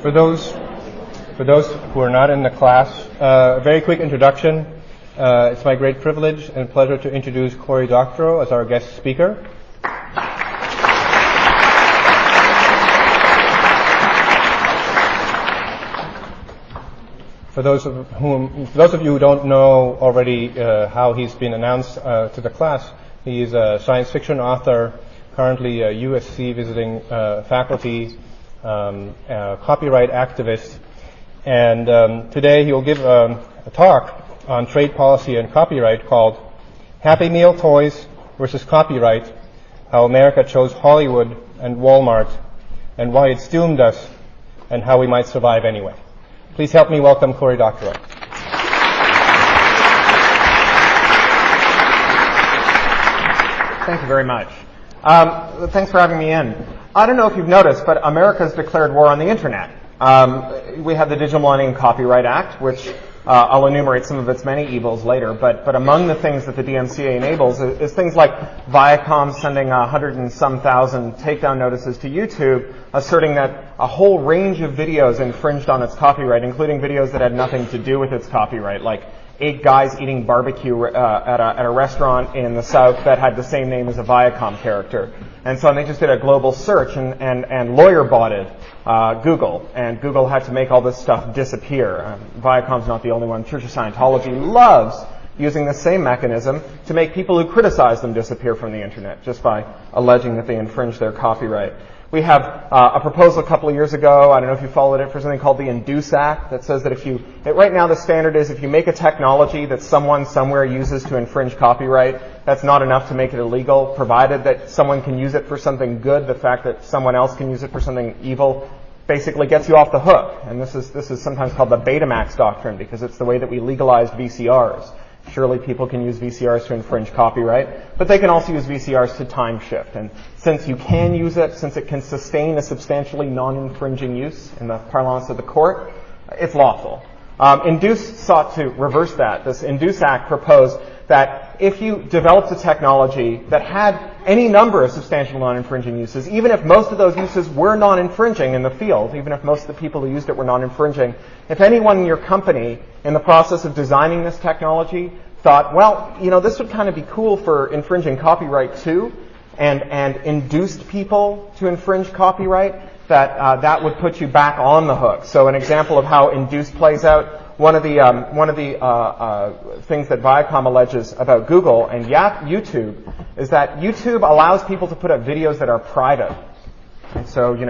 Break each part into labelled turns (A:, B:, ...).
A: For those who are not in the class, a very quick introduction. It's my great privilege and pleasure to introduce Cory Doctorow as our guest speaker. For those of you who don't know already how he's been announced to the class, he's a science fiction author, currently a USC visiting faculty, copyright activist, and today he will give a talk on trade policy and copyright called Happy Meal Toys versus Copyright, How America Chose Hollywood and Walmart, and Why It's Doomed Us, and How We Might Survive Anyway. Please help me welcome Cory Doctorow.
B: Thank you very much. Thanks for having me in. I don't know if you've noticed, but America's declared war on the internet. We have the Digital Millennium Copyright Act, which I'll enumerate some of its many evils later, but among the things that the DMCA enables is things like Viacom sending 100 and some thousand takedown notices to YouTube, asserting that a whole range of videos infringed on its copyright, including videos that had nothing to do with its copyright, like 8 guys eating barbecue at a restaurant in the South that had the same name as a Viacom character. And so they just did a global search and lawyer-botted Google, and Google had to make all this stuff disappear. Viacom's not the only one. Church of Scientology loves using the same mechanism to make people who criticize them disappear from the internet, just by alleging that they infringe their copyright. We have a proposal a couple of years ago, I don't know if you followed it, for something called the Induce Act that says that right now the standard is if you make a technology that someone somewhere uses to infringe copyright, that's not enough to make it illegal, provided that someone can use it for something good. The fact that someone else can use it for something evil basically gets you off the hook. And this is sometimes called the Betamax doctrine, because it's the way that we legalized VCRs. Surely people can use VCRs to infringe copyright, but they can also use VCRs to time shift. And since you can use it, since it can sustain a substantially non-infringing use in the parlance of the court, it's lawful. Induce sought to reverse that. This Induce Act proposed that if you developed a technology that had any number of substantial non-infringing uses, even if most of those uses were non-infringing in the field, even if most of the people who used it were non-infringing, if anyone in your company in the process of designing this technology thought, well, this would kind of be cool for infringing copyright too, and induced people to infringe copyright, that would put you back on the hook. So an example of how induce plays out, one of the things that Viacom alleges about Google and YouTube is that YouTube allows people to put up videos that are private. And so, you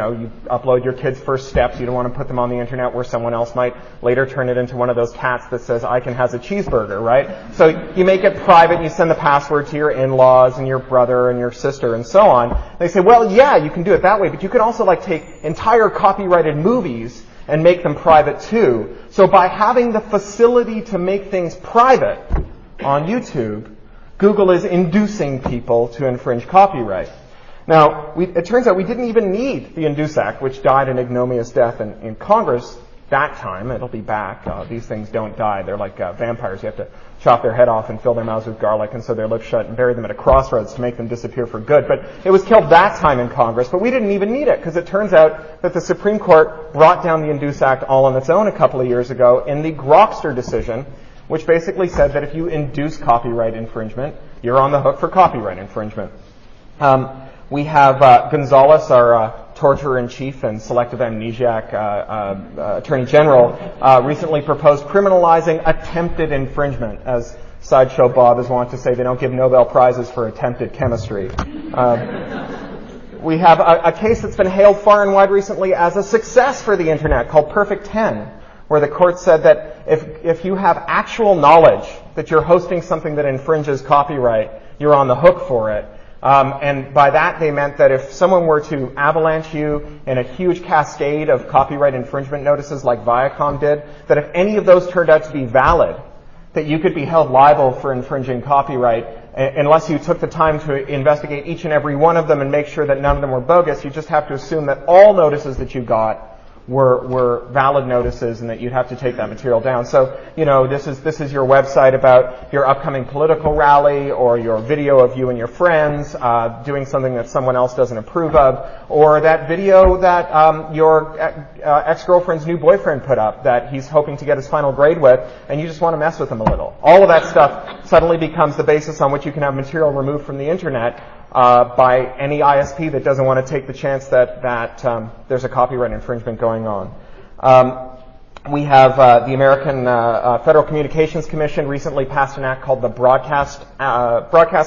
B: upload your kid's first steps. You don't want to put them on the internet where someone else might later turn it into one of those cats that says, Icon has a cheeseburger, right? So you make it private and you send the password to your in-laws and your brother and your sister and so on. They say, well, yeah, you can do it that way, but you can also take entire copyrighted movies and make them private too. So by having the facility to make things private on YouTube, Google is inducing people to infringe copyright. Now, it turns out we didn't even need the Induce Act, which died an ignominious death in Congress that time. It'll be back. These things don't die. They're like vampires. You have to chop their head off and fill their mouths with garlic and sew their lips shut and bury them at a crossroads to make them disappear for good. But it was killed that time in Congress, but we didn't even need it, because it turns out that the Supreme Court brought down the Induce Act all on its own a couple of years ago in the Grokster decision, which basically said that if you induce copyright infringement, you're on the hook for copyright infringement. We have Gonzalez, our torturer-in-chief and selective amnesiac Attorney General, recently proposed criminalizing attempted infringement. As Sideshow Bob is wont to say, they don't give Nobel Prizes for attempted chemistry. We have a case that's been hailed far and wide recently as a success for the Internet called Perfect 10, where the court said that if you have actual knowledge that you're hosting something that infringes copyright, you're on the hook for it. And by that, they meant that if someone were to avalanche you in a huge cascade of copyright infringement notices like Viacom did, that if any of those turned out to be valid, that you could be held liable for infringing copyright unless you took the time to investigate each and every one of them and make sure that none of them were bogus. You just have to assume that all notices that you got were valid notices and that you'd have to take that material down. So, this is your website about your upcoming political rally, or your video of you and your friends doing something that someone else doesn't approve of, or that video that your ex-girlfriend's new boyfriend put up that he's hoping to get his final grade with, and you just want to mess with him a little. All of that stuff suddenly becomes the basis on which you can have material removed from the internet by any ISP that doesn't want to take the chance that there's a copyright infringement going on. We have the American Federal Communications Commission recently passed an act called the broadcast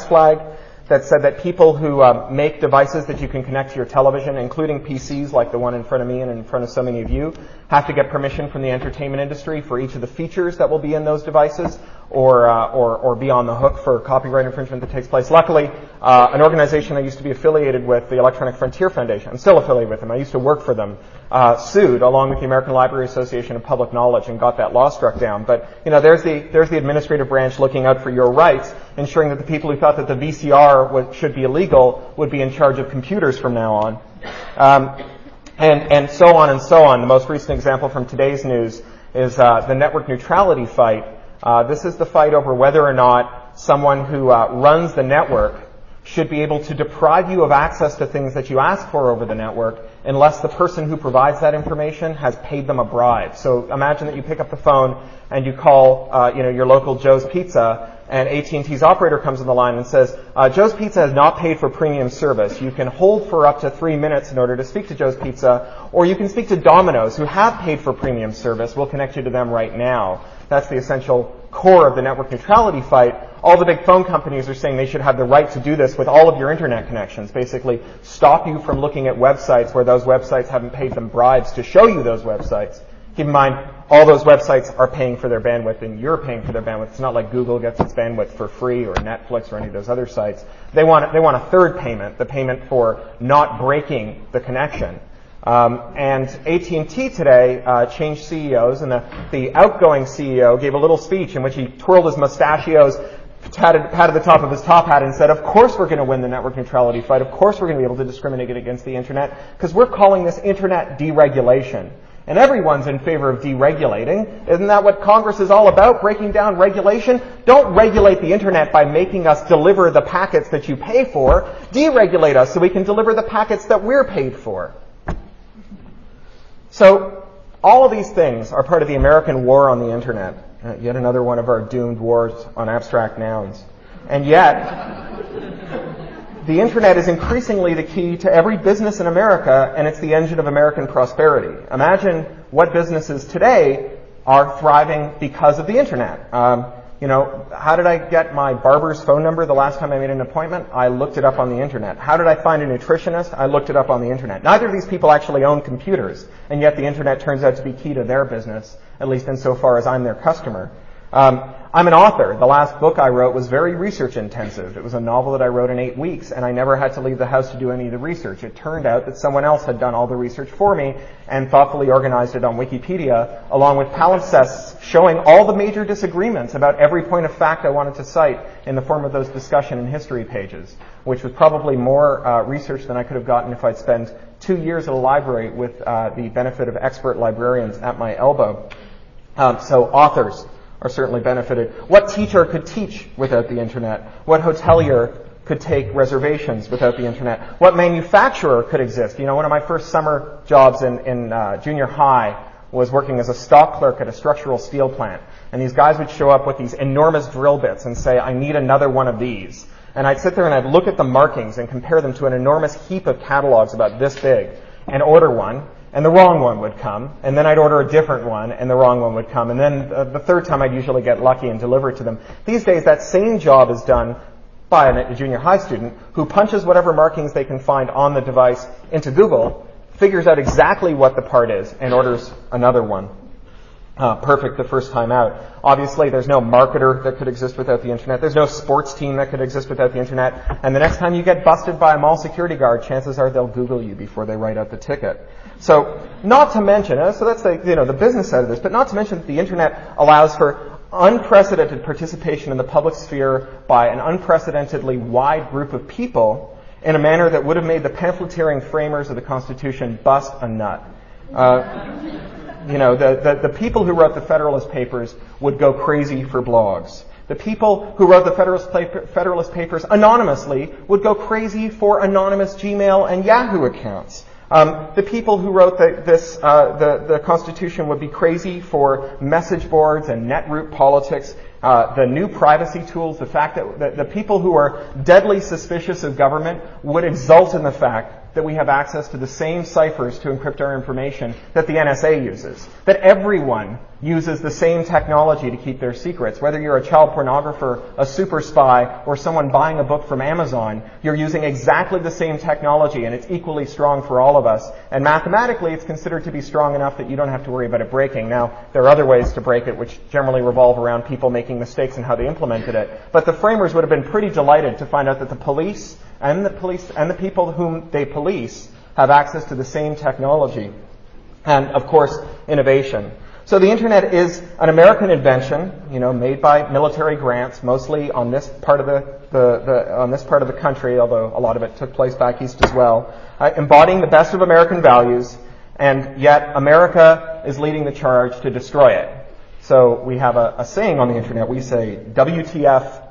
B: flag that said that people who make devices that you can connect to your television, including PCs like the one in front of me and in front of so many of you, have to get permission from the entertainment industry for each of the features that will be in those devices, or be on the hook for copyright infringement that takes place. Luckily, an organization I used to be affiliated with, the Electronic Frontier Foundation, I'm still affiliated with them, I used to work for them, sued along with the American Library Association of Public Knowledge and got that law struck down. But there's the administrative branch looking out for your rights, ensuring that the people who thought that the VCR should be illegal would be in charge of computers from now on. And so on and so on. The most recent example from today's news is the network neutrality fight. This is the fight over whether or not someone who runs the network should be able to deprive you of access to things that you ask for over the network unless the person who provides that information has paid them a bribe. So imagine that you pick up the phone and you call your local Joe's Pizza, and AT&T's operator comes on the line and says, Joe's Pizza has not paid for premium service. You can hold for up to 3 minutes in order to speak to Joe's Pizza, or you can speak to Domino's, who have paid for premium service. We'll connect you to them right now. That's the essential core of the network neutrality fight. All the big phone companies are saying they should have the right to do this with all of your internet connections, basically stop you from looking at websites where those websites haven't paid them bribes to show you those websites. Keep in mind, all those websites are paying for their bandwidth, and you're paying for their bandwidth. It's not like Google gets its bandwidth for free, or Netflix, or any of those other sites. They want a third payment, the payment for not breaking the connection. And AT&T today changed CEOs, and the outgoing CEO gave a little speech in which he twirled his mustachios, patted the top of his top hat, and said, of course we're going to win the network neutrality fight. Of course we're going to be able to discriminate against the internet, because we're calling this internet deregulation. And everyone's in favor of deregulating. Isn't that what Congress is all about, breaking down regulation? Don't regulate the internet by making us deliver the packets that you pay for. Deregulate us so we can deliver the packets that we're paid for. So all of these things are part of the American war on the internet. Yet another one of our doomed wars on abstract nouns. And yet, the internet is increasingly the key to every business in America, and it's the engine of American prosperity. Imagine what businesses today are thriving because of the internet. How did I get my barber's phone number the last time I made an appointment? I looked it up on the internet. How did I find a nutritionist? I looked it up on the internet. Neither of these people actually own computers, and yet the internet turns out to be key to their business, at least insofar as I'm their customer. I'm an author. The last book I wrote was very research intensive. It was a novel that I wrote in 8 weeks, and I never had to leave the house to do any of the research. It turned out that someone else had done all the research for me and thoughtfully organized it on Wikipedia, along with palimpsests showing all the major disagreements about every point of fact I wanted to cite in the form of those discussion and history pages, which was probably more research than I could have gotten if I'd spent 2 years at a library with the benefit of expert librarians at my elbow. So authors are certainly benefited. What teacher could teach without the internet? What hotelier could take reservations without the internet? What manufacturer could exist? One of my first summer jobs in junior high was working as a stock clerk at a structural steel plant. And these guys would show up with these enormous drill bits and say, I need another one of these. And I'd sit there and I'd look at the markings and compare them to an enormous heap of catalogs about this big and order one. And the wrong one would come, and then I'd order a different one, and the wrong one would come, and then the third time I'd usually get lucky and deliver it to them. These days, that same job is done by a junior high student who punches whatever markings they can find on the device into Google, figures out exactly what the part is, and orders another one. Perfect the first time out. Obviously, there's no marketer that could exist without the internet. There's no sports team that could exist without the internet. And the next time you get busted by a mall security guard, chances are they'll Google you before they write out the ticket. So, not to mention, so that's the business side of this, but not to mention that the internet allows for unprecedented participation in the public sphere by an unprecedentedly wide group of people in a manner that would have made the pamphleteering framers of the Constitution bust a nut. The people who wrote the Federalist Papers would go crazy for blogs. The people who wrote the Federalist Papers anonymously would go crazy for anonymous Gmail and Yahoo accounts. The people who wrote the Constitution would be crazy for message boards and netroot politics, the new privacy tools, the fact that the people who are deadly suspicious of government would exult in the fact that we have access to the same ciphers to encrypt our information that the NSA uses, that everyone uses the same technology to keep their secrets. Whether you're a child pornographer, a super spy, or someone buying a book from Amazon, you're using exactly the same technology, and it's equally strong for all of us. And mathematically, it's considered to be strong enough that you don't have to worry about it breaking. Now, there are other ways to break it, which generally revolve around people making mistakes in how they implemented it. But the framers would have been pretty delighted to find out that the police and the people whom they police have access to the same technology. And, of course, innovation. So the internet is an American invention, made by military grants, mostly on this part of the country, although a lot of it took place back east as well, embodying the best of American values, and yet America is leading the charge to destroy it. So we have a saying on the internet. We say, WTF ?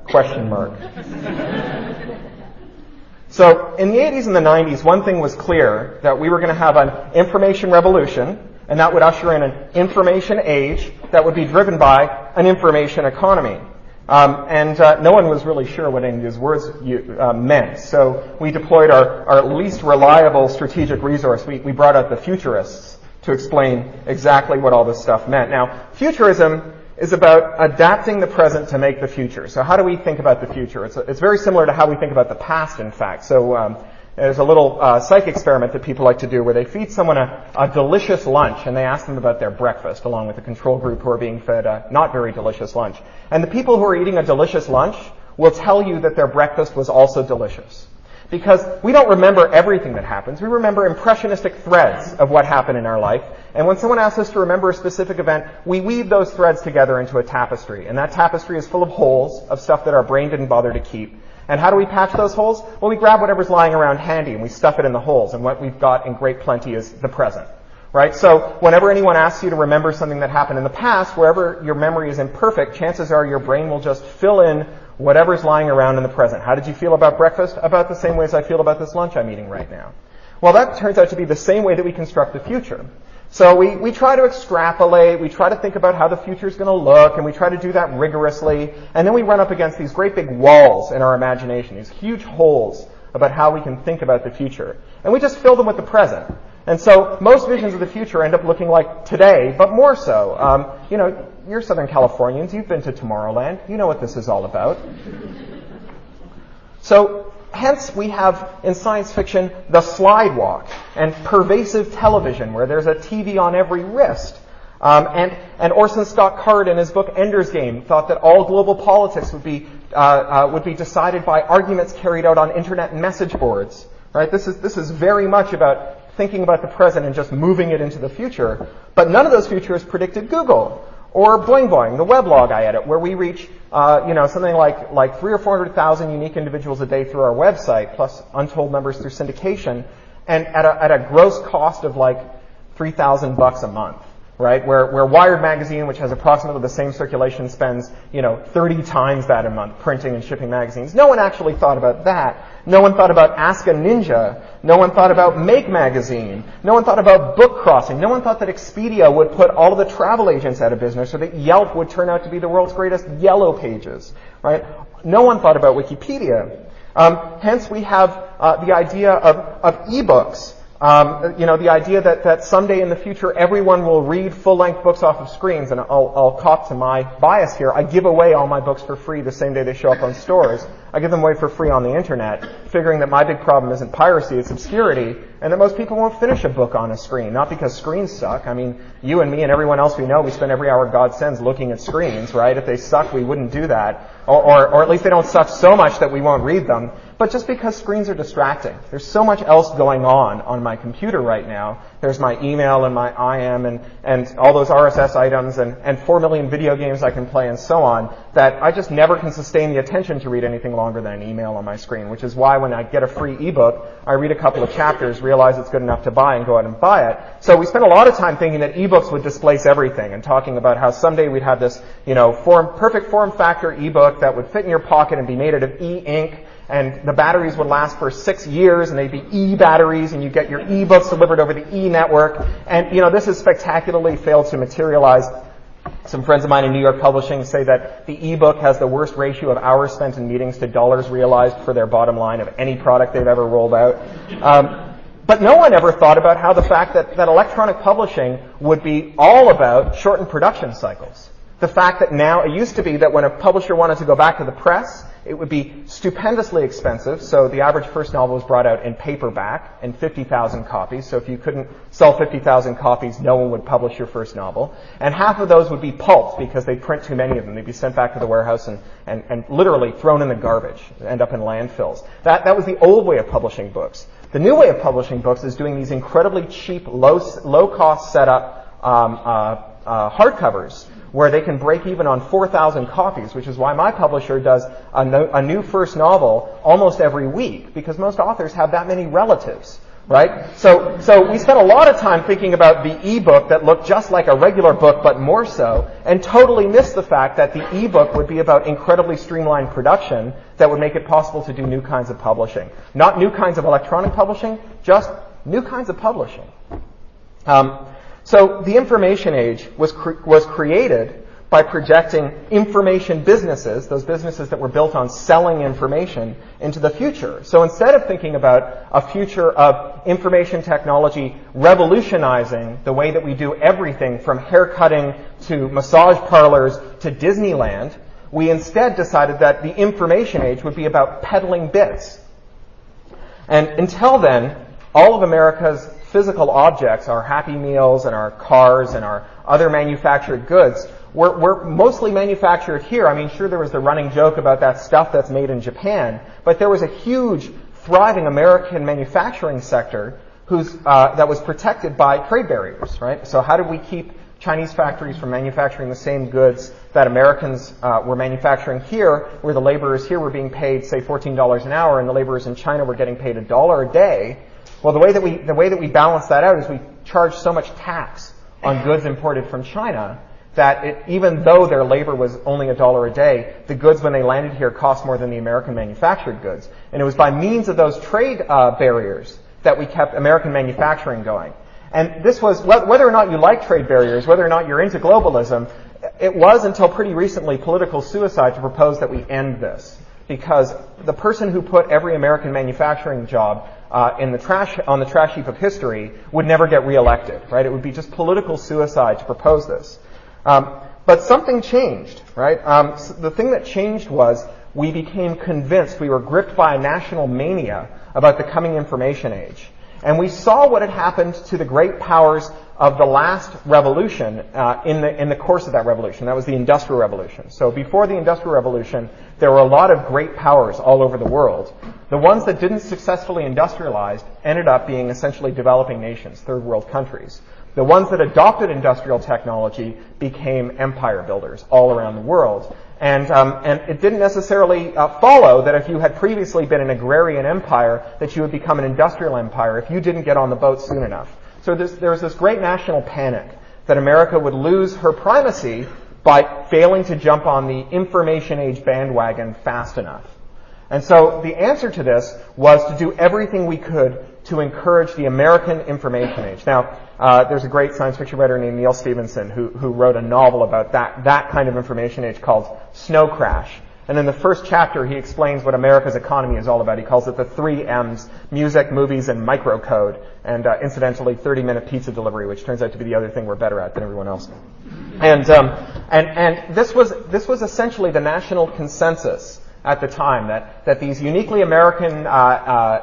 B: So in the 80s and the 90s, one thing was clear, that we were going to have an information revolution, and that would usher in an information age that would be driven by an information economy. No one was really sure what any of these words meant. So we deployed our least reliable strategic resource. We brought out the futurists to explain exactly what all this stuff meant. Now, futurism is about adapting the present to make the future. So how do we think about the future? It's very similar to how we think about the past, in fact. So there's a little psych experiment that people like to do where they feed someone a delicious lunch and they ask them about their breakfast, along with the control group who are being fed a not very delicious lunch. And the people who are eating a delicious lunch will tell you that their breakfast was also delicious. Because we don't remember everything that happens. We remember impressionistic threads of what happened in our life. And when someone asks us to remember a specific event, we weave those threads together into a tapestry. And that tapestry is full of holes of stuff that our brain didn't bother to keep. And how do we patch those holes? Well, we grab whatever's lying around handy and we stuff it in the holes. And what we've got in great plenty is the present. Right? So whenever anyone asks you to remember something that happened in the past, wherever your memory is imperfect, chances are your brain will just fill in whatever's lying around in the present. How did you feel about breakfast? About the same way as I feel about this lunch I'm eating right now. Well, that turns out to be the same way that we construct the future. So we try to extrapolate, we try to think about how the future is going to look, and we try to do that rigorously, and then we run up against these great big walls in our imagination, these huge holes about how we can think about the future. And we just fill them with the present. And so most visions of the future end up looking like today, but more so. You're Southern Californians. You've been to Tomorrowland. You know what this is all about. So hence we have in science fiction the slide walk and pervasive television where there's a TV on every wrist. And Orson Scott Card in his book Ender's Game thought that all global politics would be decided by arguments carried out on internet message boards. Right? This is very much about thinking about the present and just moving it into the future. But none of those futures predicted Google or Boing Boing, the weblog I edit, where we reach something like 300,000 or 400,000 unique individuals a day through our website, plus untold numbers through syndication, and at a gross cost of like $3,000 a month. Right? Where Wired magazine, which has approximately the same circulation, spends 30 times that a month printing and shipping magazines. No one actually thought about that. No one thought about Ask a Ninja. No one thought about Make Magazine. No one thought about Book Crossing. No one thought that Expedia would put all of the travel agents out of business, or that Yelp would turn out to be the world's greatest yellow pages. Right? No one thought about Wikipedia. Hence, we have the idea of ebooks. The idea that someday in the future everyone will read full-length books off of screens, and I'll cop to my bias here. I give away all my books for free the same day they show up on stores. I give them away for free on the internet, figuring that my big problem isn't piracy, it's obscurity, and that most people won't finish a book on a screen, not because screens suck. I mean, you and me and everyone else we know, we spend every hour God sends looking at screens, right? If they suck, we wouldn't do that. Or at least they don't suck so much that we won't read them. But just because screens are distracting. There's so much else going on my computer right now. There's my email and my IM and all those RSS items and 4 million video games I can play and so on, that I just never can sustain the attention to read anything longer than an email on my screen, which is why when I get a free ebook, I read a couple of chapters, realize it's good enough to buy, and go out and buy it. So we spent a lot of time thinking that ebooks would displace everything, and talking about how someday we'd have this, perfect form factor ebook that would fit in your pocket and be made out of e-ink, and the batteries would last for 6 years, and they'd be e-batteries, and you get your e-books delivered over the e-network. And, this has spectacularly failed to materialize. Some friends of mine in New York Publishing say that the e-book has the worst ratio of hours spent in meetings to dollars realized for their bottom line of any product they've ever rolled out. But no one ever thought about how the fact that electronic publishing would be all about shortened production cycles. The fact that now, it used to be that when a publisher wanted to go back to the press, it would be stupendously expensive. So the average first novel was brought out in paperback in 50,000 copies. So if you couldn't sell 50,000 copies, no one would publish your first novel. And half of those would be pulped because they'd print too many of them. They'd be sent back to the warehouse and literally thrown in the garbage, end up in landfills. That was the old way of publishing books. The new way of publishing books is doing these incredibly cheap, low-cost setup hardcovers, where they can break even on 4,000 copies, which is why my publisher does a new first novel almost every week, because most authors have that many relatives, right? So we spent a lot of time thinking about the e-book that looked just like a regular book, but more so, and totally missed the fact that the e-book would be about incredibly streamlined production that would make it possible to do new kinds of publishing. Not new kinds of electronic publishing, just new kinds of publishing. So the information age was created by projecting information businesses, those businesses that were built on selling information, into the future. So instead of thinking about a future of information technology revolutionizing the way that we do everything from haircutting to massage parlors to Disneyland, we instead decided that the information age would be about peddling bits. And until then, all of America's physical objects, our Happy Meals and our cars and our other manufactured goods, were mostly manufactured here. I mean, sure, there was the running joke about that stuff that's made in Japan, but there was a huge, thriving American manufacturing sector that was protected by trade barriers, right? So how did we keep Chinese factories from manufacturing the same goods that Americans were manufacturing here, where the laborers here were being paid, say, $14 an hour, and the laborers in China were getting paid $1 a day? Well, the way that we balance that out is we charge so much tax on goods imported from China that even though their labor was only $1 a day, the goods when they landed here cost more than the American manufactured goods. And it was by means of those trade barriers that we kept American manufacturing going. And this was, whether or not you like trade barriers, whether or not you're into globalism, it was until pretty recently political suicide to propose that we end this. Because the person who put every American manufacturing job on the trash heap of history would never get reelected, right? It would be just political suicide to propose this. But something changed, right? The thing that changed was we became convinced, we were gripped by a national mania about the coming information age. And we saw what had happened to the great powers of the last revolution in the course of that revolution. That was the Industrial Revolution. So before the Industrial Revolution, there were a lot of great powers all over the world. The ones that didn't successfully industrialize ended up being essentially developing nations, third world countries. The ones that adopted industrial technology became empire builders all around the world. And it didn't necessarily follow that if you had previously been an agrarian empire, that you would become an industrial empire if you didn't get on the boat soon enough. So there was this great national panic that America would lose her primacy by failing to jump on the information age bandwagon fast enough. And so the answer to this was to do everything we could to encourage the American information age. Now, there's a great science fiction writer named Neil Stephenson who wrote a novel about that kind of information age called Snow Crash. And in the first chapter, he explains what America's economy is all about. He calls it the 3 M's: music, movies, and microcode. And incidentally, 30-minute pizza delivery, which turns out to be the other thing we're better at than everyone else. And this was essentially the national consensus at the time, that these uniquely American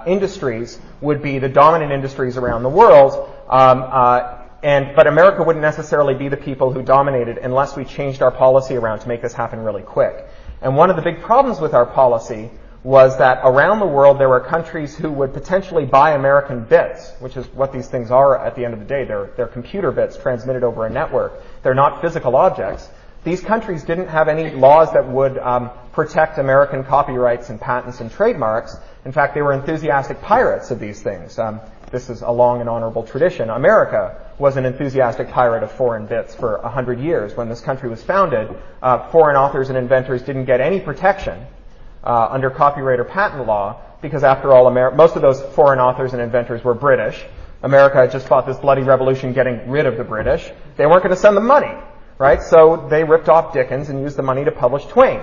B: industries would be the dominant industries around the world, but America wouldn't necessarily be the people who dominated unless we changed our policy around to make this happen really quick. And one of the big problems with our policy was that around the world there were countries who would potentially buy American bits, which is what these things are at the end of the day. They're computer bits transmitted over a network. They're not physical objects. These countries didn't have any laws that would protect American copyrights and patents and trademarks. In fact, they were enthusiastic pirates of these things. This is a long and honorable tradition. America was an enthusiastic pirate of foreign bits for 100 years. When this country was founded, foreign authors and inventors didn't get any protection under copyright or patent law because, after all, most of those foreign authors and inventors were British. America had just fought this bloody revolution getting rid of the British. They weren't going to send them money, right? So they ripped off Dickens and used the money to publish Twain.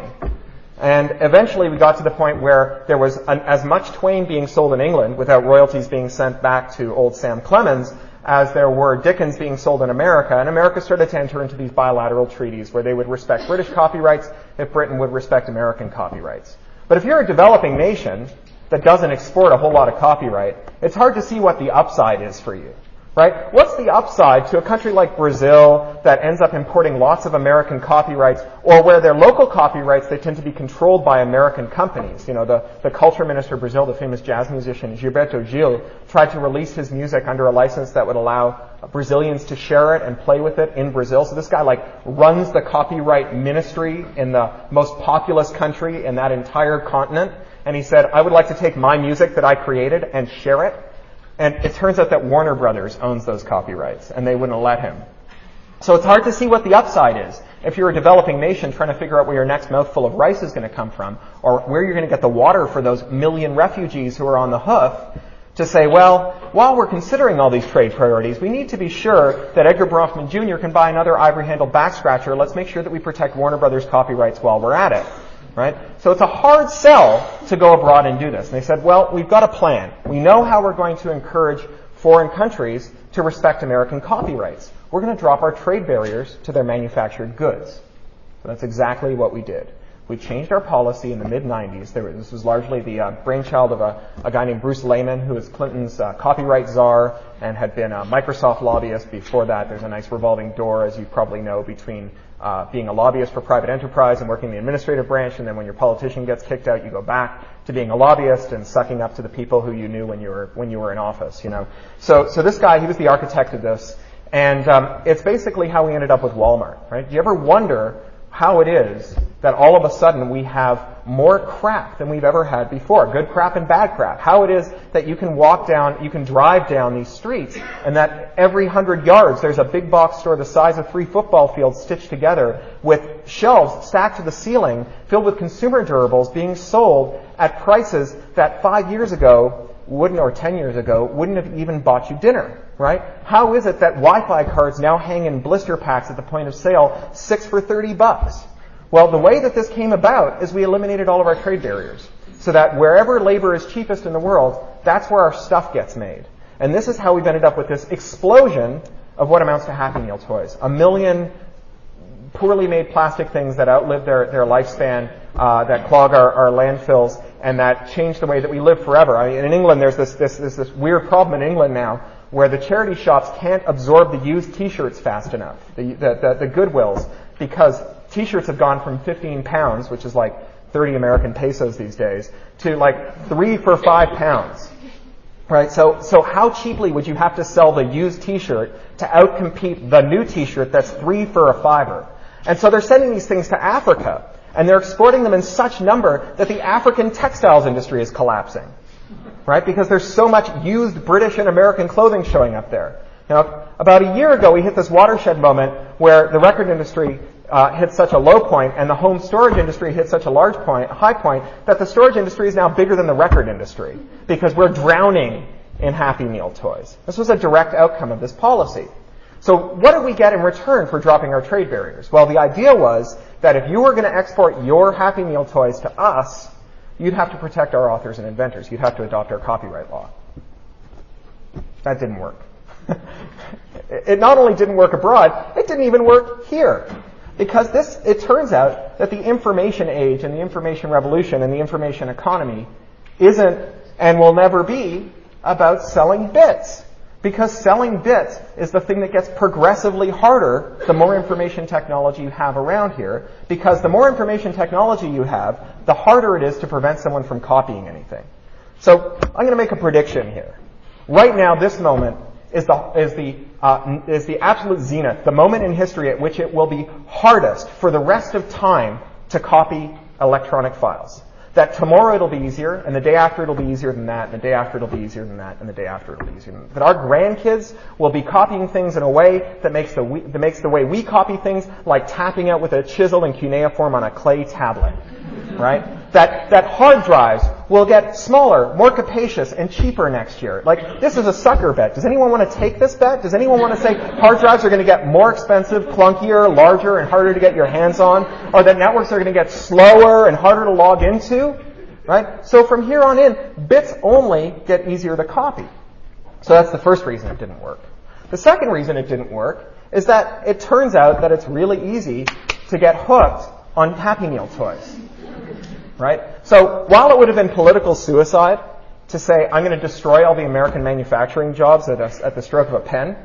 B: And eventually we got to the point where there was as much Twain being sold in England without royalties being sent back to old Sam Clemens as there were Dickens being sold in America. And America started to enter into these bilateral treaties where they would respect British copyrights if Britain would respect American copyrights. But if you're a developing nation that doesn't export a whole lot of copyright, it's hard to see what the upside is for you. Right? What's the upside to a country like Brazil that ends up importing lots of American copyrights, or where their local copyrights, they tend to be controlled by American companies? You know, the culture minister of Brazil, the famous jazz musician Gilberto Gil, tried to release his music under a license that would allow Brazilians to share it and play with it in Brazil. So this guy runs the copyright ministry in the most populous country in that entire continent. And he said, I would like to take my music that I created and share it. And it turns out that Warner Brothers owns those copyrights, and they wouldn't let him. So it's hard to see what the upside is. If you're a developing nation trying to figure out where your next mouthful of rice is going to come from, or where you're going to get the water for those million refugees who are on the hoof, to say, well, while we're considering all these trade priorities, we need to be sure that Edgar Bronfman Jr. can buy another ivory-handled back scratcher. Let's make sure that we protect Warner Brothers copyrights while we're at it. Right? So it's a hard sell to go abroad and do this. And they said, well, we've got a plan. We know how we're going to encourage foreign countries to respect American copyrights. We're going to drop our trade barriers to their manufactured goods. So that's exactly what we did. We changed our policy in the mid-90s. This was largely the brainchild of a guy named Bruce Lehman, who was Clinton's copyright czar and had been a Microsoft lobbyist before that. There's a nice revolving door, as you probably know, between being a lobbyist for private enterprise and working in the administrative branch, and then when your politician gets kicked out, you go back to being a lobbyist and sucking up to the people who you knew when you were in office. You know, so this guy, he was the architect of this, and it's basically how we ended up with Walmart. Right? Do you ever wonder how it is that all of a sudden we have more crap than we've ever had before, good crap and bad crap? How it is that you can drive down these streets, and that every 100 yards there's a big box store the size of 3 football fields stitched together with shelves stacked to the ceiling filled with consumer durables being sold at prices that 5 years ago or 10 years ago wouldn't have even bought you dinner. Right? How is it that Wi-Fi cards now hang in blister packs at the point of sale, 6 for $30? Well, the way that this came about is we eliminated all of our trade barriers, so that wherever labor is cheapest in the world, that's where our stuff gets made. And this is how we've ended up with this explosion of what amounts to Happy Meal toys. 1 million poorly made plastic things that outlive their lifespan, that clog our landfills, and that change the way that we live forever. I mean, in England, there's this weird problem in England now, where the charity shops can't absorb the used T-shirts fast enough, the Goodwills, because T-shirts have gone from 15 pounds, which is like 30 American pesos these days, to like 3 for £5. Right? So how cheaply would you have to sell the used T-shirt to outcompete the new T-shirt that's 3 for a $5? And so they're sending these things to Africa, and they're exporting them in such number that the African textiles industry is collapsing. Right? Because there's so much used British and American clothing showing up there. Now, about a year ago, we hit this watershed moment where the record industry hit such a low point and the home storage industry hit such a high point, that the storage industry is now bigger than the record industry because we're drowning in Happy Meal toys. This was a direct outcome of this policy. So what did we get in return for dropping our trade barriers? Well, the idea was that if you were going to export your Happy Meal toys to us, you'd have to protect our authors and inventors. You'd have to adopt our copyright law. That didn't work. It not only didn't work abroad, it didn't even work here. Because it turns out that the information age and the information revolution and the information economy isn't and will never be about selling bits. Because selling bits is the thing that gets progressively harder the more information technology you have around here. Because the more information technology you have, the harder it is to prevent someone from copying anything. So I'm going to make a prediction here. Right now, this moment is the absolute zenith, the moment in history at which it will be hardest for the rest of time to copy electronic files. That tomorrow it'll be easier, and the day after it'll be easier than that, and the day after it'll be easier than that, and the day after it'll be easier than that. That our grandkids will be copying things in a way that makes the way we copy things like tapping out with a chisel and cuneiform on a clay tablet, right? That hard drives will get smaller, more capacious, and cheaper next year. Like, this is a sucker bet. Does anyone want to take this bet? Does anyone want to say hard drives are going to get more expensive, clunkier, larger, and harder to get your hands on? Or that networks are going to get slower and harder to log into? Right? So from here on in, bits only get easier to copy. So that's the first reason it didn't work. The second reason it didn't work is that it turns out that it's really easy to get hooked on Happy Meal toys. Right? So while it would have been political suicide to say, I'm going to destroy all the American manufacturing jobs at the stroke of a pen,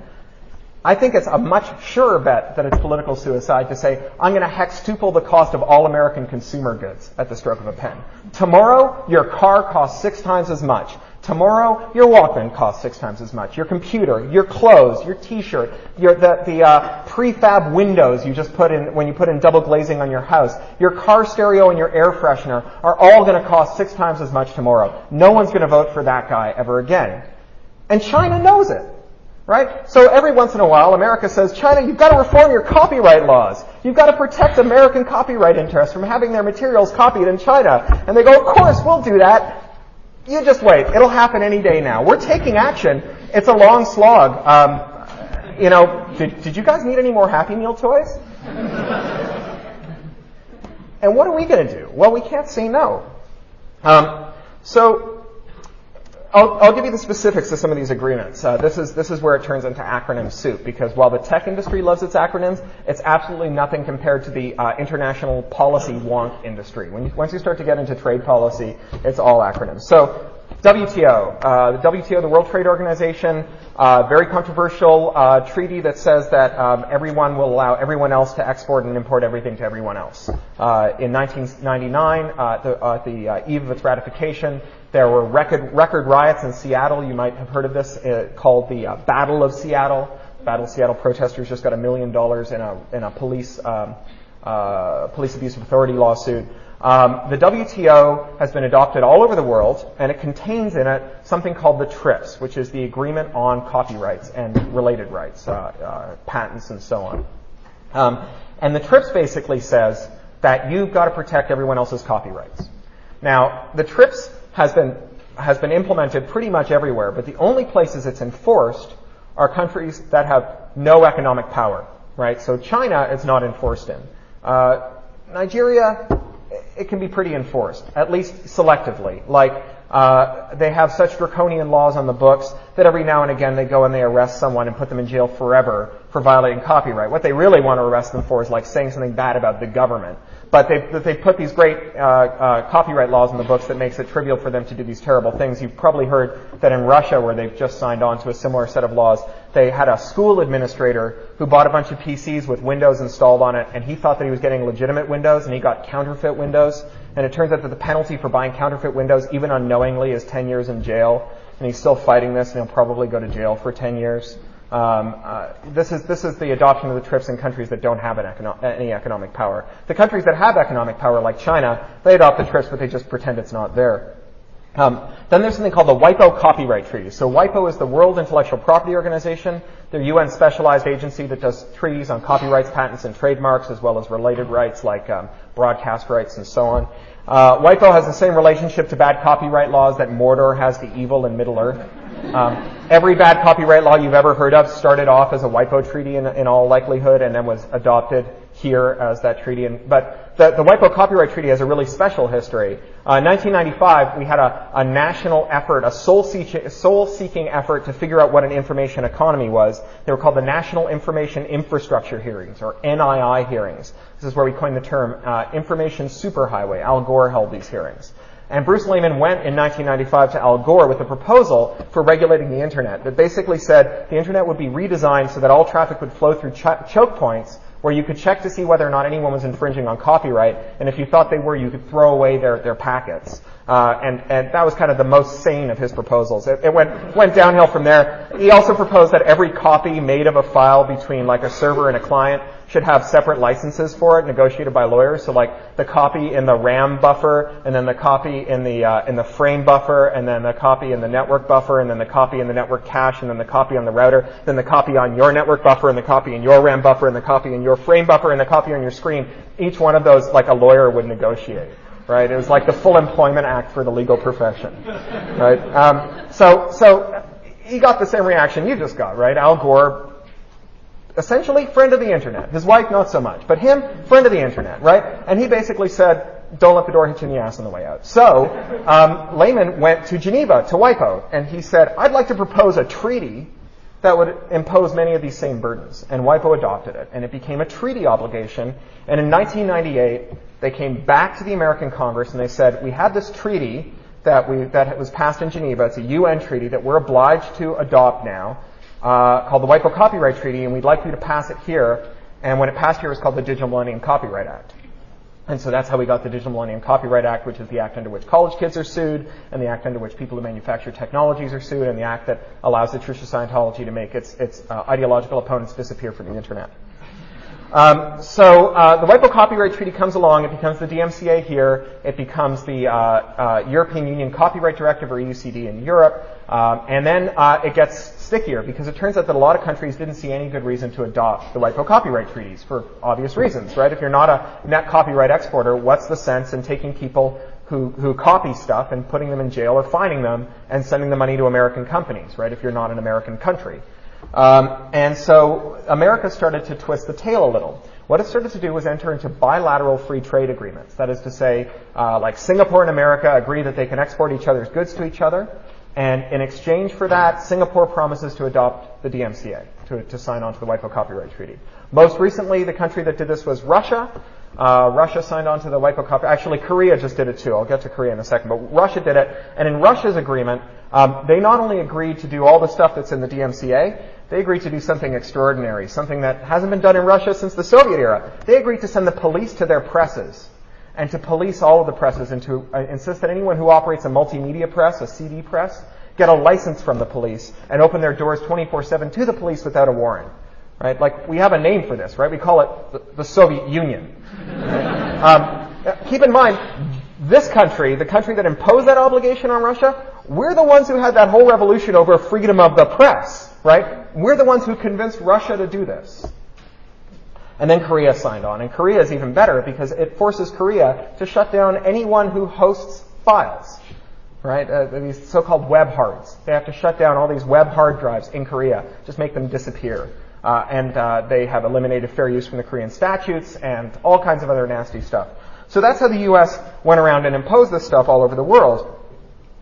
B: I think it's a much surer bet that it's political suicide to say, I'm going to hextuple the cost of all American consumer goods at the stroke of a pen. Tomorrow, your car costs 6 times as much. Tomorrow, your Walkman costs 6 times as much. Your computer, your clothes, your T-shirt, the prefab windows you just put in when you put in double glazing on your house, your car stereo and your air freshener are all going to cost 6 times as much tomorrow. No one's going to vote for that guy ever again. And China knows it. Right? So every once in a while, America says, China, you've got to reform your copyright laws. You've got to protect American copyright interests from having their materials copied in China. And they go, of course, we'll do that. You just wait. It'll happen any day now. We're taking action. It's a long slog. Did you guys need any more Happy Meal toys? And what are we going to do? Well, we can't say no. So I'll give you the specifics of some of these agreements. This is where it turns into acronym soup, because while the tech industry loves its acronyms, it's absolutely nothing compared to the international policy wonk industry. Once you start to get into trade policy, it's all acronyms. So WTO, the WTO, the World Trade Organization, very controversial treaty that says that everyone will allow everyone else to export and import everything to everyone else. In 1999, at the eve of its ratification, there were record riots in Seattle. You might have heard of this, called the Battle of Seattle. Battle of Seattle protesters just got $1 million in a police abuse of authority lawsuit. The WTO has been adopted all over the world, and it contains in it something called the TRIPS, which is the Agreement on Copyrights and Related Rights, patents and so on. And the TRIPS basically says that you've got to protect everyone else's copyrights. Now, the TRIPS has been implemented pretty much everywhere, but the only places it's enforced are countries that have no economic power, right? So China, it's not enforced in. Nigeria, it can be pretty enforced, at least selectively. Like, they have such draconian laws on the books that every now and again they go and they arrest someone and put them in jail forever for violating copyright. What they really want to arrest them for is like saying something bad about the government. But they put these great copyright laws in the books that makes it trivial for them to do these terrible things. You've probably heard that in Russia, where they've just signed on to a similar set of laws, they had a school administrator who bought a bunch of PCs with Windows installed on it, and he thought that he was getting legitimate Windows, and he got counterfeit Windows. And it turns out that the penalty for buying counterfeit Windows, even unknowingly, is 10 years in jail. And he's still fighting this, and he'll probably go to jail for 10 years. This is the adoption of the TRIPS in countries that don't have any economic power. The countries that have economic power, like China, they adopt the TRIPS, but they just pretend it's not there. Then there's something called the WIPO Copyright Treaty. So WIPO is the World Intellectual Property Organization. They're a UN specialized agency that does treaties on copyrights, patents, and trademarks, as well as related rights like broadcast rights and so on. WIPO has the same relationship to bad copyright laws that Mordor has to evil in Middle-earth. Every bad copyright law you've ever heard of started off as a WIPO treaty in all likelihood, and then was adopted here as that treaty. But the WIPO Copyright Treaty has a really special history. In 1995, we had a national effort, a soul-seeking effort to figure out what an information economy was. They were called the National Information Infrastructure Hearings, or NII hearings. This is where we coined the term information superhighway. Al Gore held these hearings. And Bruce Lehman went in 1995 to Al Gore with a proposal for regulating the Internet that basically said the Internet would be redesigned so that all traffic would flow through choke points where you could check to see whether or not anyone was infringing on copyright, and if you thought they were, you could throw away their packets. And that was kind of the most sane of his proposals. It went downhill from there. He also proposed that every copy made of a file between like a server and a client should have separate licenses for it, negotiated by lawyers. So like the copy in the RAM buffer, and then the copy in the frame buffer, and then the copy in the network buffer, and then the copy in the network cache, and then the copy on the router, then the copy on your network buffer, and the copy in your RAM buffer, and the copy in your frame buffer, and the copy on your screen. Each one of those, like a lawyer would negotiate. Right? It was like the Full Employment Act for the legal profession. Right? So he got the same reaction you just got, right? Al Gore, essentially friend of the internet. His wife, not so much. But him, friend of the internet, right? And he basically said, don't let the door hit you in the ass on the way out. So Lehman went to Geneva, to WIPO, and he said, I'd like to propose a treaty that would impose many of these same burdens. And WIPO adopted it, and it became a treaty obligation. And in 1998, they came back to the American Congress and they said, we had this treaty that was passed in Geneva. It's a UN treaty that we're obliged to adopt now, called the WIPO Copyright Treaty, and we'd like you to pass it here. And when it passed here, it was called the Digital Millennium Copyright Act. And so that's how we got the Digital Millennium Copyright Act, which is the act under which college kids are sued, and the act under which people who manufacture technologies are sued, and the act that allows the Church of Scientology to make its ideological opponents disappear from the internet. So the WIPO Copyright Treaty comes along. It becomes the DMCA here. It becomes the European Union Copyright Directive, or EUCD, in Europe. And then it gets stickier because it turns out that a lot of countries didn't see any good reason to adopt the WIPO copyright treaties for obvious reasons, right? If you're not a net copyright exporter, what's the sense in taking people who copy stuff and putting them in jail or fining them and sending the money to American companies, right? If you're not an American country. And so America started to twist the tail a little. What it started to do was enter into bilateral free trade agreements. That is to say, like Singapore and America agree that they can export each other's goods to each other. And in exchange for that, Singapore promises to adopt the DMCA, to sign on to the WIPO Copyright Treaty. Most recently, the country that did this was Russia. Russia signed on to the WIPO Copyright. Actually, Korea just did it too. I'll get to Korea in a second. But Russia did it. And in Russia's agreement, they not only agreed to do all the stuff that's in the DMCA, they agreed to do something extraordinary, something that hasn't been done in Russia since the Soviet era. They agreed to send the police to their presses and to police all of the presses and to insist that anyone who operates a multimedia press, a CD press, get a license from the police and open their doors 24/7 to the police without a warrant. Right? Like, we have a name for this, right? We call it the Soviet Union. Keep in mind, this country, the country that imposed that obligation on Russia, we're the ones who had that whole revolution over freedom of the press, right? We're the ones who convinced Russia to do this. And then Korea signed on. And Korea is even better because it forces Korea to shut down anyone who hosts files, right? These so-called web hards. They have to shut down all these web hard drives in Korea, just make them disappear. And they have eliminated fair use from the Korean statutes and all kinds of other nasty stuff. So that's how the U.S. went around and imposed this stuff all over the world.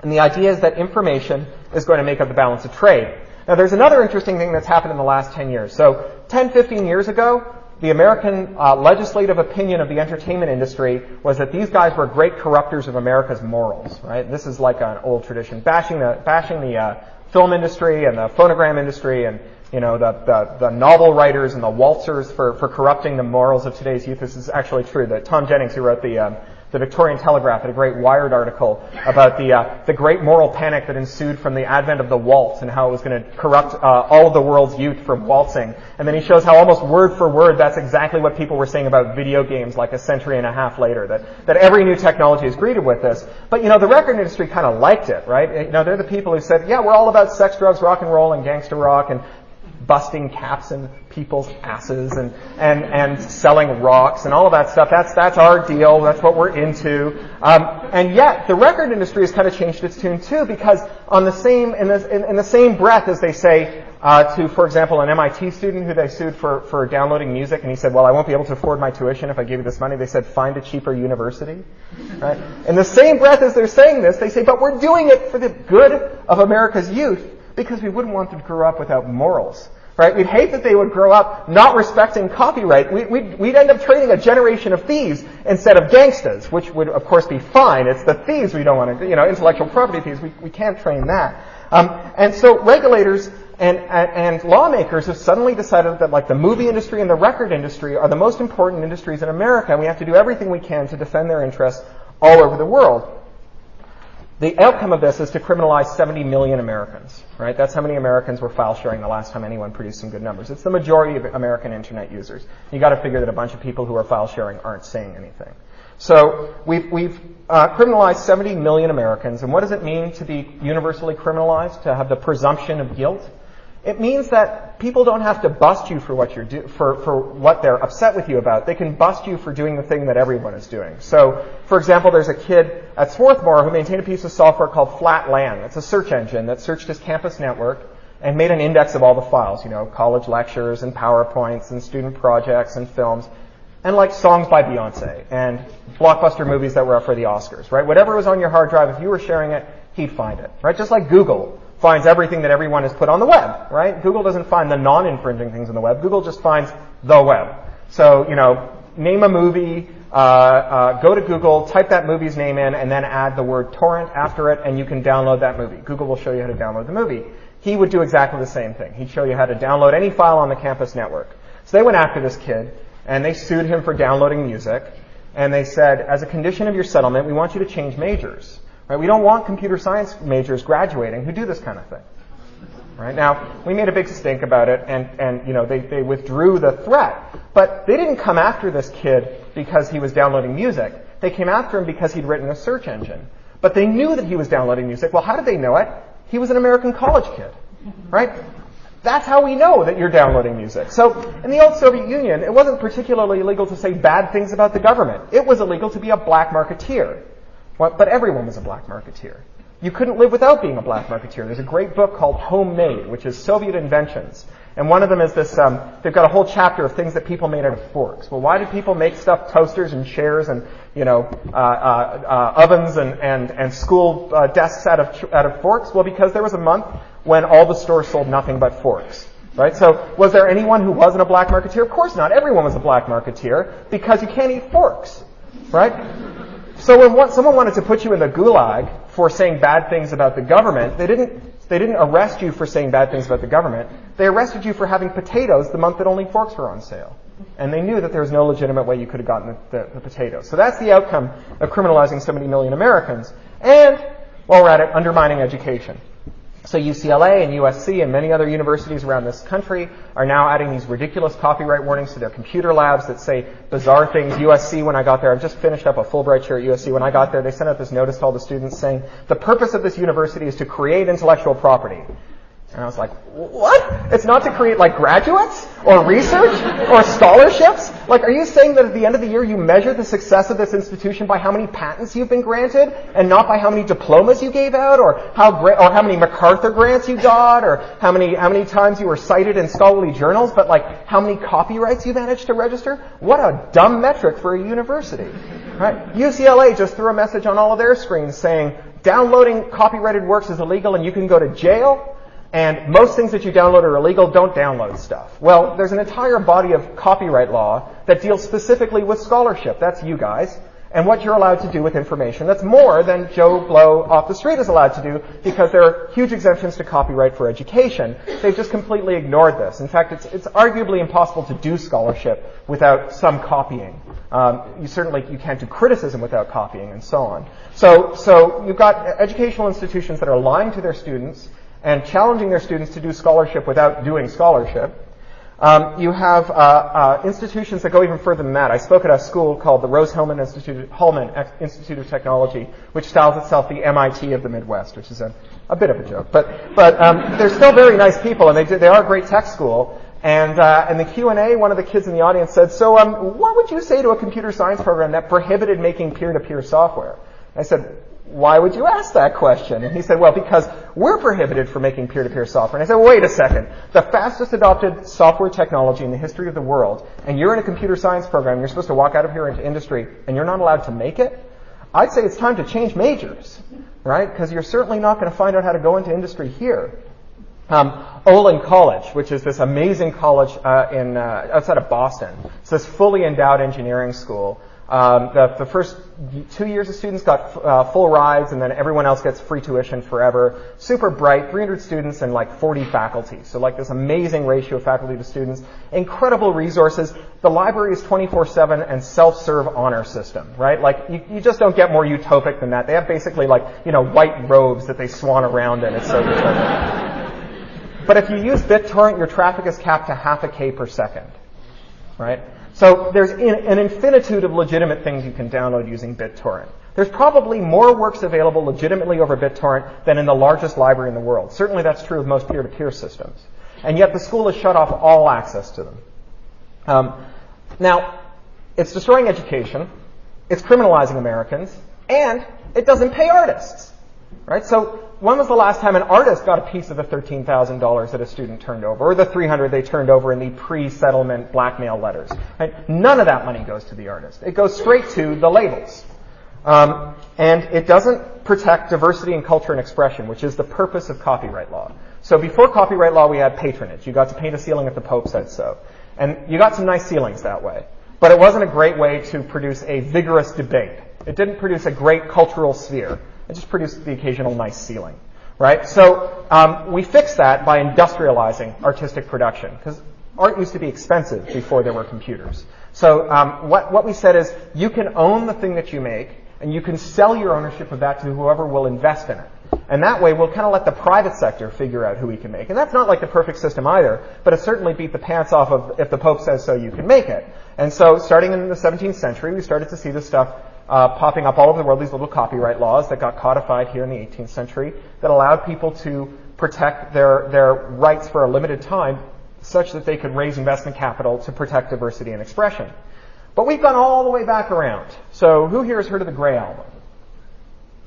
B: And the idea is that information is going to make up the balance of trade. Now, there's another interesting thing that's happened in the last 10 years. So 10, 15 years ago, the American legislative opinion of the entertainment industry was that these guys were great corrupters of America's morals, right? This is like an old tradition, bashing the film industry and the phonogram industry and, you know, the novel writers and the waltzers for corrupting the morals of today's youth. This is actually true. That Tom Jennings, who wrote the Victorian Telegraph, had a great Wired article about the great moral panic that ensued from the advent of the waltz and how it was going to corrupt all of the world's youth from waltzing. And then he shows how almost word for word that's exactly what people were saying about video games like a century and a half later, that every new technology is greeted with this. But, you know, the record industry kind of liked it, right? You know, they're the people who said, yeah, we're all about sex, drugs, rock and roll, and gangster rock, and busting caps in people's asses and selling rocks and all of that stuff. That's our deal. That's what we're into. And yet the record industry has kind of changed its tune too, because in the same breath as they say to, for example, an MIT student who they sued for downloading music, and he said, well, I won't be able to afford my tuition if I give you this money. They said, find a cheaper university. Right? In the same breath as they're saying this, they say, but we're doing it for the good of America's youth because we wouldn't want them to grow up without morals. Right? We'd hate that they would grow up not respecting copyright. We'd end up training a generation of thieves instead of gangsters, which would, of course, be fine. It's the thieves we don't want to, intellectual property thieves. We can't train that. And so regulators and lawmakers have suddenly decided that, like, the movie industry and the record industry are the most important industries in America, and we have to do everything we can to defend their interests all over the world. The outcome of this is to criminalize 70 million Americans, right? That's how many Americans were file sharing the last time anyone produced some good numbers. It's the majority of American internet users. You got to figure that a bunch of people who are file sharing aren't saying anything. So we've criminalized 70 million Americans. And what does it mean to be universally criminalized, to have the presumption of guilt? It means that people don't have to bust you for what for what they're upset with you about. They can bust you for doing the thing that everyone is doing. So, for example, there's a kid at Swarthmore who maintained a piece of software called Flatland. It's a search engine that searched his campus network and made an index of all the files, college lectures and PowerPoints and student projects and films, and like songs by Beyonce and blockbuster movies that were up for the Oscars, right? Whatever was on your hard drive, if you were sharing it, he'd find it, right? Just like Google finds everything that everyone has put on the web, right? Google doesn't find the non-infringing things on the web. Google just finds the web. So, name a movie, go to Google, type that movie's name in, and then add the word torrent after it, and you can download that movie. Google will show you how to download the movie. He would do exactly the same thing. He'd show you how to download any file on the campus network. So they went after this kid, and they sued him for downloading music, and they said, as a condition of your settlement, we want you to change majors. Right? We don't want computer science majors graduating who do this kind of thing. Right? Now, we made a big stink about it, and they withdrew the threat. But they didn't come after this kid because he was downloading music. They came after him because he'd written a search engine. But they knew that he was downloading music. Well, how did they know it? He was an American college kid. Right? That's how we know that you're downloading music. So in the old Soviet Union, it wasn't particularly illegal to say bad things about the government. It was illegal to be a black marketeer. But everyone was a black marketeer. You couldn't live without being a black marketeer. There's a great book called Homemade, which is Soviet inventions. And one of them is this, they've got a whole chapter of things that people made out of forks. Well, why did people make stuff, toasters and chairs and, ovens and school desks out of forks? Well, because there was a month when all the stores sold nothing but forks. Right? So was there anyone who wasn't a black marketeer? Of course not. Everyone was a black marketeer because you can't eat forks. Right? So when someone wanted to put you in the gulag for saying bad things about the government, they didn't arrest you for saying bad things about the government. They arrested you for having potatoes the month that only forks were on sale. And they knew that there was no legitimate way you could have gotten the potatoes. So that's the outcome of criminalizing 70 million Americans. And, while we're at it, undermining education. So UCLA and USC and many other universities around this country are now adding these ridiculous copyright warnings to their computer labs that say bizarre things. USC, when I got there, I've just finished up a Fulbright chair at USC. When I got there, they sent out this notice to all the students saying, the purpose of this university is to create intellectual property. And I was like, what? It's not to create like graduates or research or scholarships? Like, are you saying that at the end of the year you measure the success of this institution by how many patents you've been granted and not by how many diplomas you gave out or how many MacArthur grants you got or how many times you were cited in scholarly journals, but like how many copyrights you managed to register? What a dumb metric for a university. Right? UCLA just threw a message on all of their screens saying downloading copyrighted works is illegal and you can go to jail. And most things that you download are illegal. Don't download stuff. Well, there's an entire body of copyright law that deals specifically with scholarship. That's you guys. And what you're allowed to do with information. That's more than Joe Blow off the street is allowed to do because there are huge exemptions to copyright for education. They've just completely ignored this. In fact, it's arguably impossible to do scholarship without some copying. You can't do criticism without copying and so on. So you've got educational institutions that are lying to their students and challenging their students to do scholarship without doing scholarship. You have institutions that go even further than that. I spoke at a school called the Rose-Hulman Institute of Technology, which styles itself the MIT of the Midwest, which is a bit of a joke. But they're still very nice people, and they are a great tech school. And in the Q&A, one of the kids in the audience said, so what would you say to a computer science program that prohibited making peer-to-peer software? I said, why would you ask that question? And he said, well, because we're prohibited from making peer-to-peer software. And I said, well, wait a second. The fastest adopted software technology in the history of the world, and you're in a computer science program, you're supposed to walk out of here into industry, and you're not allowed to make it? I'd say it's time to change majors, right? Because you're certainly not going to find out how to go into industry here. Olin College, which is this amazing college outside of Boston. It's this fully endowed engineering school. The first 2 years of students got full rides, and then everyone else gets free tuition forever. Super bright, 300 students and like 40 faculty. So like this amazing ratio of faculty to students. Incredible resources. The library is 24/7 and self-serve honor system, right? Like you just don't get more utopic than that. They have basically like, white robes that they swan around in. It's so utopic. But if you use BitTorrent, your traffic is capped to 0.5 K per second, right? So there's an infinitude of legitimate things you can download using BitTorrent. There's probably more works available legitimately over BitTorrent than in the largest library in the world. Certainly that's true of most peer-to-peer systems. And yet the school has shut off all access to them. Now, it's destroying education, it's criminalizing Americans, and it doesn't pay artists, right? So when was the last time an artist got a piece of the $13,000 that a student turned over, or the $300 they turned over in the pre-settlement blackmail letters? Right? None of that money goes to the artist. It goes straight to the labels. And it doesn't protect diversity in culture and expression, which is the purpose of copyright law. So before copyright law, we had patronage. You got to paint a ceiling if the Pope said so. And you got some nice ceilings that way. But it wasn't a great way to produce a vigorous debate. It didn't produce a great cultural sphere. It just produced the occasional nice ceiling, right? So we fixed that by industrializing artistic production, because art used to be expensive before there were computers. So what we said is you can own the thing that you make, and you can sell your ownership of that to whoever will invest in it. And that way, we'll kind of let the private sector figure out who we can make. And that's not like the perfect system either, but it certainly beat the pants off of if the Pope says so, you can make it. And so starting in the 17th century, we started to see this stuff popping up all over the world, these little copyright laws that got codified here in the 18th century that allowed people to protect their rights for a limited time such that they could raise investment capital to protect diversity and expression. But we've gone all the way back around. So who here has heard of the Grey Album?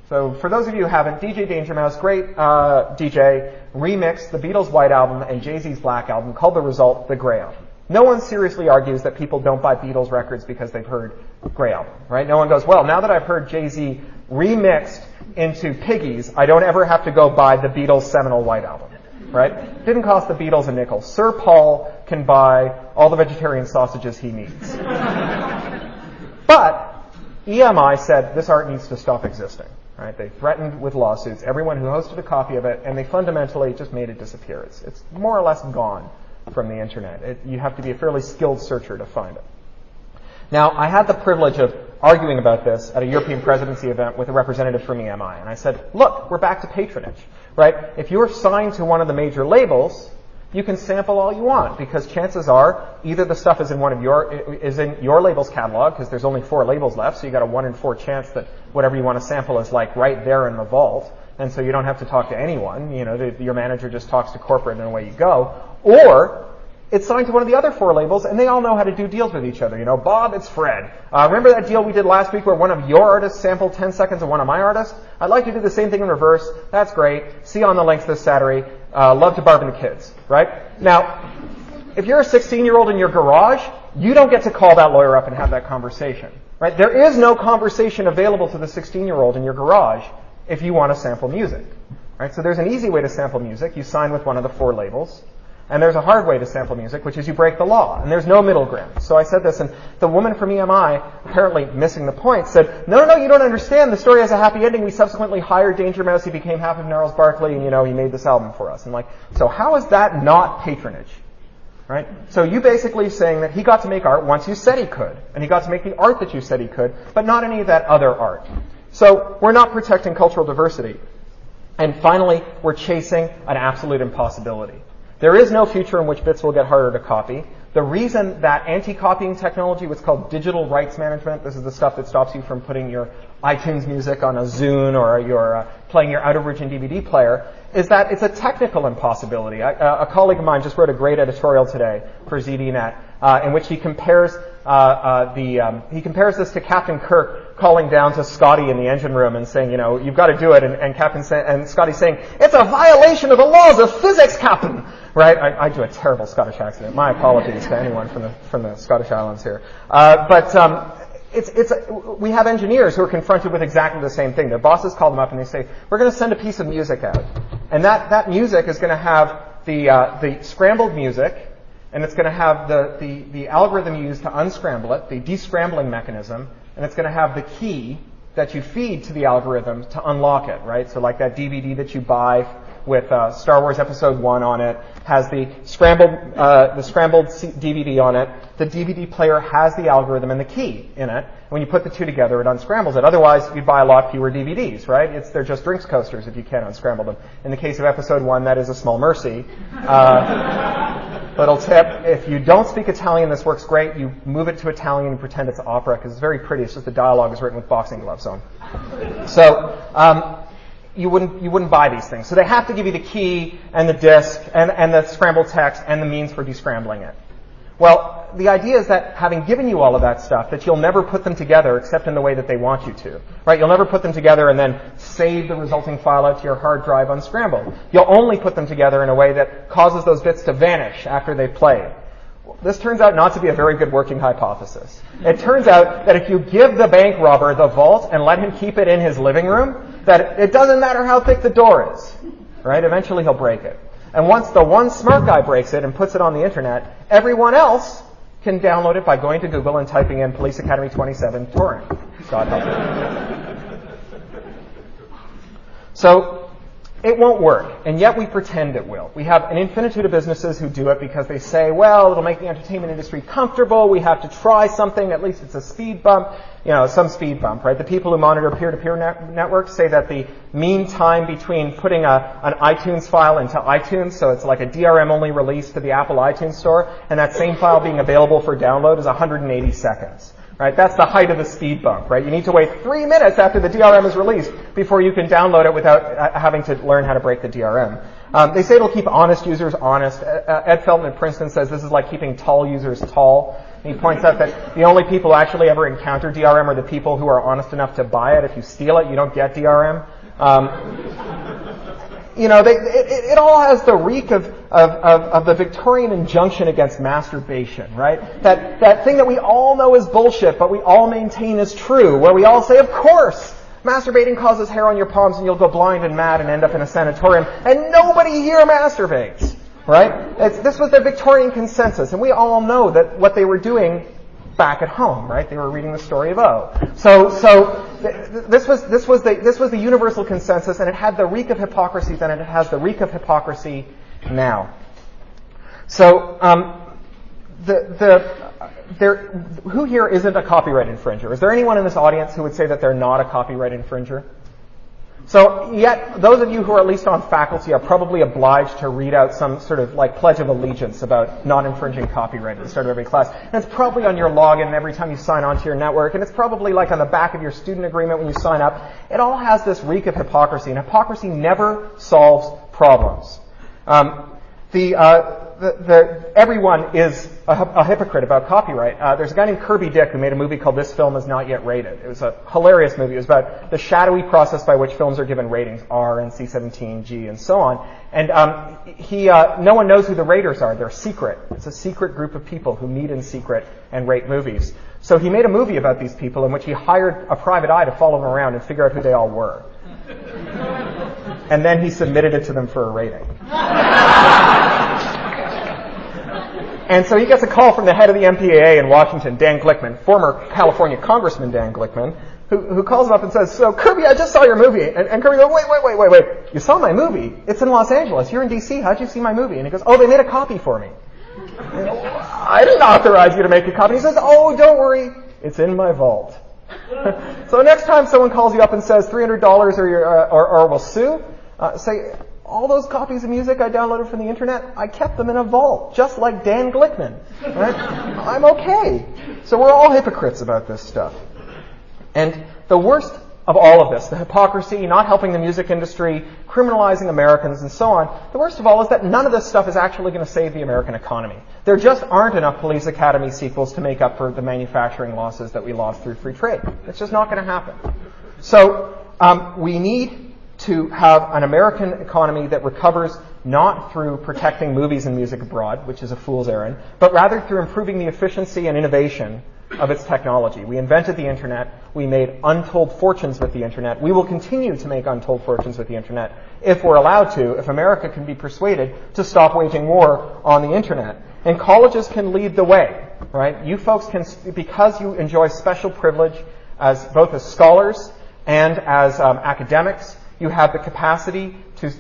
B: So for those of you who haven't, DJ Danger Mouse, great DJ, remixed the Beatles' White Album and Jay-Z's Black Album, called the result the Grey Album. No one seriously argues that people don't buy Beatles records because they've heard Grey Album, right? No one goes, well, now that I've heard Jay-Z remixed into Piggies, I don't ever have to go buy the Beatles' seminal White Album, right? Didn't cost the Beatles a nickel. Sir Paul can buy all the vegetarian sausages he needs. But EMI said this art needs to stop existing. Right? They threatened with lawsuits everyone who hosted a copy of it, and they fundamentally just made it disappear. It's more or less gone from the internet. You have to be a fairly skilled searcher to find it. Now, I had the privilege of arguing about this at a European presidency event with a representative from EMI, and I said, look, we're back to patronage, right? If you're signed to one of the major labels, you can sample all you want, because chances are either the stuff is in your label's catalog, because there's only 4 labels left, so you got a 1 in 4 chance that whatever you want to sample is like right there in the vault, and so you don't have to talk to anyone. Your manager just talks to corporate and away you go. Or it's signed to one of the other 4 labels, and they all know how to do deals with each other. Bob, it's Fred. Remember that deal we did last week where one of your artists sampled 10 seconds of one of my artists? I'd like to do the same thing in reverse. That's great. See you on the links this Saturday. Love to Barb and the kids, right? Now, if you're a 16-year-old in your garage, you don't get to call that lawyer up and have that conversation, right? There is no conversation available to the 16-year-old in your garage if you want to sample music, right? So there's an easy way to sample music. You sign with one of the 4 labels. And there's a hard way to sample music, which is you break the law. And there's no middle ground. So I said this, and the woman from EMI, apparently missing the point, said, no, you don't understand. The story has a happy ending. We subsequently hired Danger Mouse. He became half of Gnarls Barkley, and, he made this album for us. And so how is that not patronage? Right? So you basically saying that he got to make art once you said he could. And he got to make the art that you said he could, but not any of that other art. So we're not protecting cultural diversity. And finally, we're chasing an absolute impossibility. There is no future in which bits will get harder to copy. The reason that anti-copying technology, what's called digital rights management, this is the stuff that stops you from putting your iTunes music on a Zune or your playing your out-of-region DVD player, is that it's a technical impossibility. A colleague of mine just wrote a great editorial today for ZDNet in which he compares this to Captain Kirk calling down to Scotty in the engine room and saying, you've got to do it, and Scotty saying, it's a violation of the laws of physics, Captain. Right? I do a terrible Scottish accent. My apologies to anyone from the Scottish Islands here. We have engineers who are confronted with exactly the same thing. Their bosses call them up and they say, we're going to send a piece of music out. And that music is going to have the scrambled music, and it's going to have the algorithm used to unscramble it, the descrambling mechanism, and it's going to have the key that you feed to the algorithm to unlock it, right? So like that DVD that you buy with Star Wars Episode 1 on it, has the scrambled DVD on it. The DVD player has the algorithm and the key in it. When you put the two together, it unscrambles it. Otherwise, you'd buy a lot fewer DVDs, right? They're just drinks coasters if you can't unscramble them. In the case of Episode 1, that is a small mercy. Little tip, if you don't speak Italian, this works great. You move it to Italian and pretend it's opera, because it's very pretty. It's just the dialogue is written with boxing gloves on. So, you wouldn't buy these things. So they have to give you the key and the disk and the scrambled text and the means for descrambling it. Well, the idea is that having given you all of that stuff, that you'll never put them together except in the way that they want you to. Right? You'll never put them together and then save the resulting file out to your hard drive unscrambled. You'll only put them together in a way that causes those bits to vanish after they've played. This turns out not to be a very good working hypothesis. It turns out that if you give the bank robber the vault and let him keep it in his living room, that it doesn't matter how thick the door is, right? Eventually he'll break it. And once the one smart guy breaks it and puts it on the internet, everyone else can download it by going to Google and typing in Police Academy 27 torrent. God help you. So, it won't work, and yet we pretend it will. We have an infinitude of businesses who do it because they say, well, it'll make the entertainment industry comfortable, we have to try something, at least it's a speed bump, some speed bump, right? The people who monitor peer-to-peer networks say that the mean time between putting an iTunes file into iTunes, so it's like a DRM-only release to the Apple iTunes store, and that same file being available for download is 180 seconds. Right? That's the height of the speed bump, right? You need to wait 3 minutes after the DRM is released before you can download it without having to learn how to break the DRM. They say it'll keep honest users honest. Ed Felton at Princeton says this is like keeping tall users tall. And he points out that the only people who actually ever encounter DRM are the people who are honest enough to buy it. If you steal it, you don't get DRM. It all has the reek of the Victorian injunction against masturbation, right? That thing that we all know is bullshit, but we all maintain is true, where we all say, of course, masturbating causes hair on your palms and you'll go blind and mad and end up in a sanatorium, and nobody here masturbates, right? This was the Victorian consensus, and we all know that what they were doing back at home, right? They were reading the story of O. So this was the universal consensus, and it had the reek of hypocrisy then, and it has the reek of hypocrisy now. So who here isn't a copyright infringer? Is there anyone in this audience who would say that they're not a copyright infringer? So yet, those of you who are at least on faculty are probably obliged to read out some sort of like pledge of allegiance about not infringing copyright at the start of every class. And it's probably on your login every time you sign on to your network. And it's probably like on the back of your student agreement when you sign up. It all has this reek of hypocrisy. And hypocrisy never solves problems. Everyone is a hypocrite about copyright. There's a guy named Kirby Dick who made a movie called This Film Is Not Yet Rated. It was a hilarious movie. It was about the shadowy process by which films are given ratings, R and C17, G, and so on. And no one knows who the raters are. They're secret. It's a secret group of people who meet in secret and rate movies. So he made a movie about these people in which he hired a private eye to follow them around and figure out who they all were. And then he submitted it to them for a rating. And so he gets a call from the head of the MPAA in Washington, Dan Glickman, former California Congressman Dan Glickman, who calls him up and says, so Kirby, I just saw your movie. And Kirby goes, wait. You saw my movie? It's in Los Angeles. You're in D.C. How'd you see my movie? And he goes, oh, they made a copy for me. I didn't authorize you to make a copy. He says, oh, don't worry. It's in my vault. So next time someone calls you up and says $300 or we'll sue, say, all those copies of music I downloaded from the internet, I kept them in a vault, just like Dan Glickman. Right? I'm okay. So we're all hypocrites about this stuff. And the worst of all of this, the hypocrisy, not helping the music industry, criminalizing Americans, and so on, the worst of all is that none of this stuff is actually going to save the American economy. There just aren't enough Police Academy sequels to make up for the manufacturing losses that we lost through free trade. It's just not going to happen. So we need to have an American economy that recovers not through protecting movies and music abroad, which is a fool's errand, but rather through improving the efficiency and innovation of its technology. We invented the internet. We made untold fortunes with the internet. We will continue to make untold fortunes with the internet if we're allowed to, if America can be persuaded to stop waging war on the internet. And colleges can lead the way, right? You folks can, because you enjoy special privilege both as scholars and as academics. You have the capacity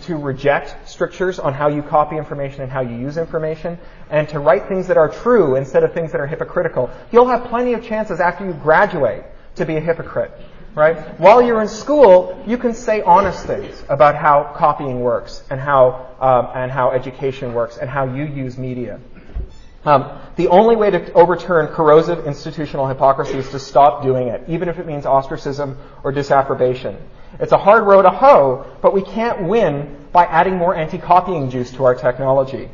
B: to reject strictures on how you copy information and how you use information, and to write things that are true instead of things that are hypocritical. You'll have plenty of chances after you graduate to be a hypocrite, right? While you're in school, you can say honest things about how copying works and how education works and how you use media. The only way to overturn corrosive institutional hypocrisy is to stop doing it, even if it means ostracism or disapprobation. It's a hard row to hoe, but we can't win by adding more anti-copying juice to our technology.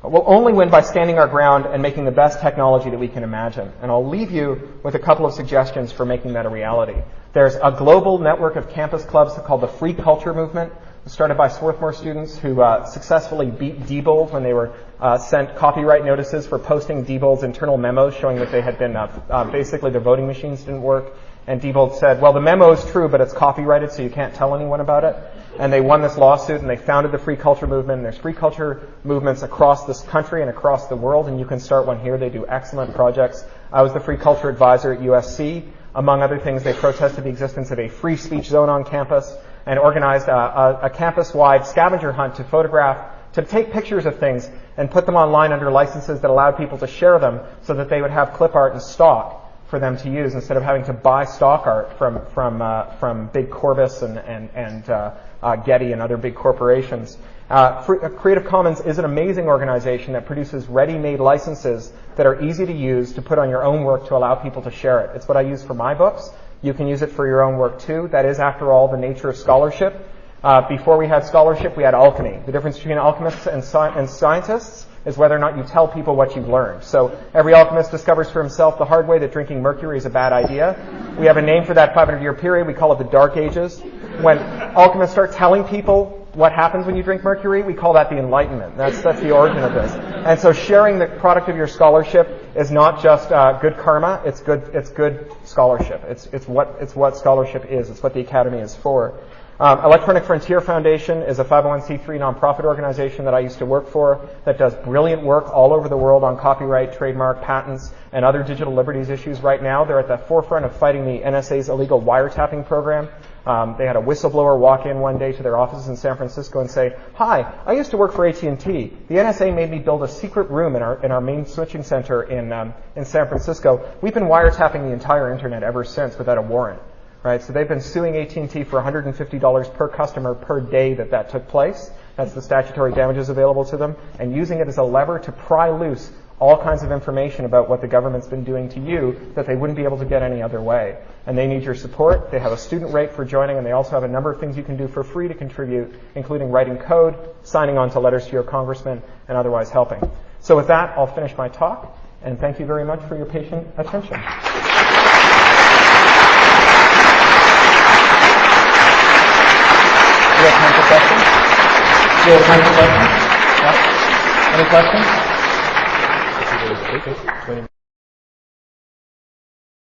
B: We'll only win by standing our ground and making the best technology that we can imagine. And I'll leave you with a couple of suggestions for making that a reality. There's a global network of campus clubs called the Free Culture Movement, started by Swarthmore students who successfully beat Diebold when they were sent copyright notices for posting Diebold's internal memos showing that they had been, basically their voting machines didn't work. And Diebold said, well, the memo is true, but it's copyrighted, so you can't tell anyone about it. And they won this lawsuit, and they founded the Free Culture Movement. And there's free culture movements across this country and across the world, and you can start one here. They do excellent projects. I was the Free Culture Advisor at USC. Among other things, they protested the existence of a free speech zone on campus and organized a campus-wide scavenger hunt to take pictures of things and put them online under licenses that allowed people to share them so that they would have clip art in stock for them to use instead of having to buy stock art from Big Corbis and Getty and other big corporations. Creative Commons is an amazing organization that produces ready-made licenses that are easy to use to put on your own work to allow people to share it. It's what I use for my books. You can use it for your own work too. That is, after all, the nature of scholarship. Before we had scholarship, we had alchemy. The difference between alchemists and scientists is whether or not you tell people what you've learned. So every alchemist discovers for himself the hard way that drinking mercury is a bad idea. We have a name for that 500-year period. We call it the Dark Ages. When alchemists start telling people what happens when you drink mercury, we call that the Enlightenment. That's the origin of this. And so sharing the product of your scholarship is not just good karma. It's good scholarship. It's what scholarship is. It's what the Academy is for. Electronic Frontier Foundation is a 501c3 nonprofit organization that I used to work for that does brilliant work all over the world on copyright, trademark, patents, and other digital liberties issues right now. They're at the forefront of fighting the NSA's illegal wiretapping program. They had a whistleblower walk in one day to their offices in San Francisco and say, "Hi, I used to work for AT&T. The NSA made me build a secret room in our main switching center in San Francisco. We've been wiretapping the entire internet ever since without a warrant." Right, so they've been suing AT&T for $150 per customer per day that took place. That's the statutory damages available to them, and using it as a lever to pry loose all kinds of information about what the government's been doing to you that they wouldn't be able to get any other way. And they need your support. They have a student rate for joining, and they also have a number of things you can do for free to contribute, including writing code, signing on to letters to your congressman, and otherwise helping. So with that, I'll finish my talk, and thank you very much for your patient attention. Do you have time for questions? Do you have time for questions? Yeah? Any questions?